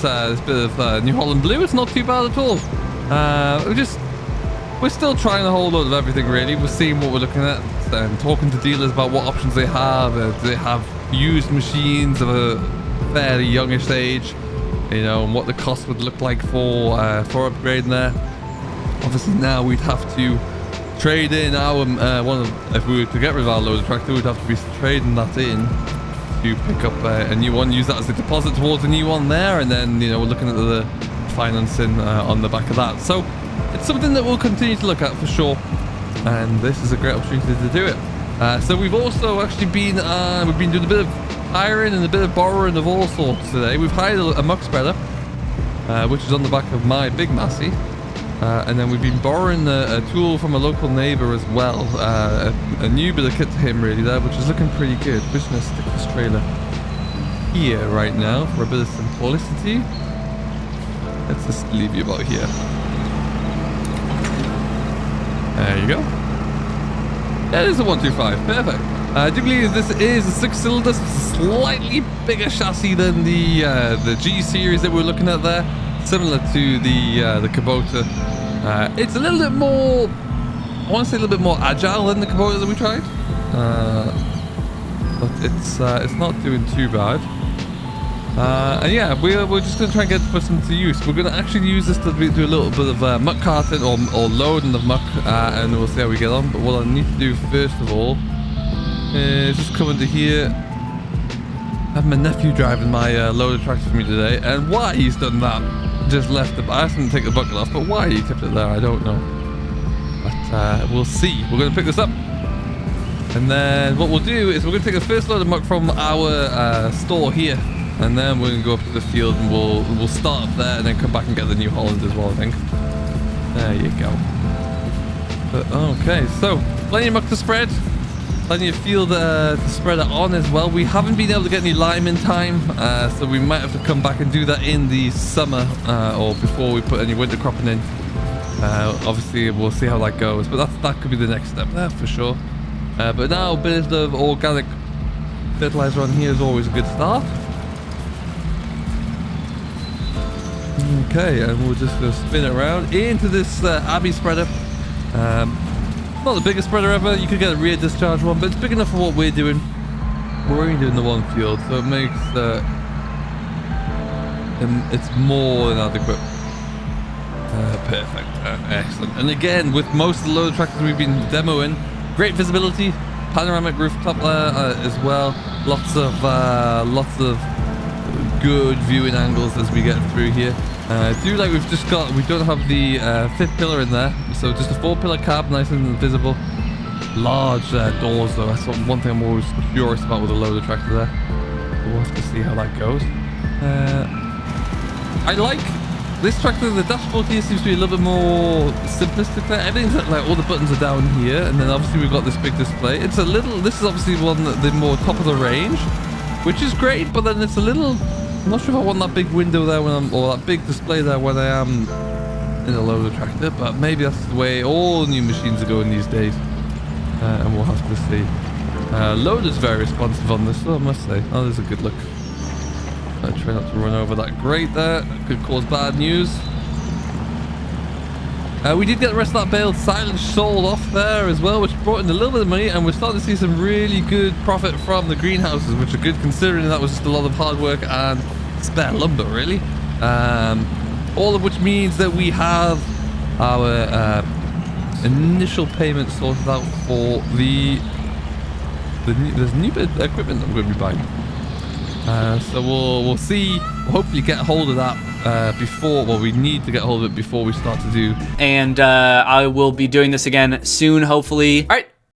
this bit of New Holland Blue. It's not too bad at all. We're still trying a whole lot of everything, really. We're seeing what we're looking at and talking to dealers about what options they have. Do they have used machines of a fairly youngish age, you know, and what the cost would look like for upgrading there. Obviously now we'd have to trade in our if we were to get rid of our loader tractor, we'd have to be trading that in to pick up a new one, use that as a deposit towards a new one there, and then, you know, we're looking at the financing on the back of that. So it's something that we'll continue to look at for sure, and this is a great opportunity to do it. So we've also actually been doing a bit of hiring and a bit of borrowing of all sorts today. We've hired a muck spreader, which is on the back of my big Massey, and then we've been borrowing a tool from a local neighbour as well, a new bit of kit to him really there, which is looking pretty good. We're just going to stick this trailer here right now for a bit of simplicity. Let's just leave you about here. There you go. Yeah, it is a 125. Perfect. I do believe this is a 6-cylinder, slightly bigger chassis than the G series that we're looking at there. Similar to the Kubota. It's a little bit more, I want to say a little bit more agile than the Kubota that we tried. But it's not doing too bad. And yeah, we're just going to try and get put into use. We're going to actually use this to do a little bit of muck carting or loading of muck, and we'll see how we get on. But what I need to do first of all is just come into here. I have my nephew driving my loader tractor for me today, and why he's done that, just left the, I asked him to take the bucket off, but why he tipped it there, I don't know. But we'll see. We're going to pick this up, and then what we'll do is we're going to take the first load of muck from our store here, and then we're going to go up to the field and we'll start up there and then come back and get the New Holland as well, I think. There you go. But, okay, so plenty of muck to spread. Plenty of field to spread it on as well. We haven't been able to get any lime in time, so we might have to come back and do that in the summer or before we put any winter cropping in. Obviously, we'll see how that goes, but that could be the next step there for sure. But now a bit of organic fertilizer on here is always a good start. Okay, and we're just going to spin it around into this Abbey spreader. Not the biggest spreader ever. You could get a rear discharge one, but it's big enough for what we're doing. We're only doing the one field, so it makes it's more than adequate. Perfect. Excellent. And again, with most of the loader tractors we've been demoing, great visibility, panoramic rooftop there as well. Lots of good viewing angles as we get through here. Do like we don't have the fifth pillar in there, so just a 4-pillar cab, nice and visible. Large doors though, that's one thing I'm always curious about with a loader tractor there. We'll have to see how that goes. I like this tractor. The dashboard here seems to be a little bit more simplistic there. Everything's like all the buttons are down here, and then obviously we've got this big display. This is obviously one that the more top of the range, which is great, but then it's a little, I'm not sure if I want that big window there or that big display there when I am in a loader tractor, but maybe that's the way all new machines are going these days, and we'll have to see. Loader's very responsive on this, though, I must say. Oh, there's a good look. Try not to run over that grate there. That could cause bad news. We did get the rest of that bale silage sold off there as well, which brought in a little bit of money, and we're starting to see some really good profit from the greenhouses, which are good considering that was just a lot of hard work and spare lumber, really. All of which means that we have our initial payment sorted out for there's new bit of equipment that we're going to be buying. So we'll see. We'll hopefully get a hold of that we need to get hold of it before we start to do. And I will be doing this again soon, hopefully. All right.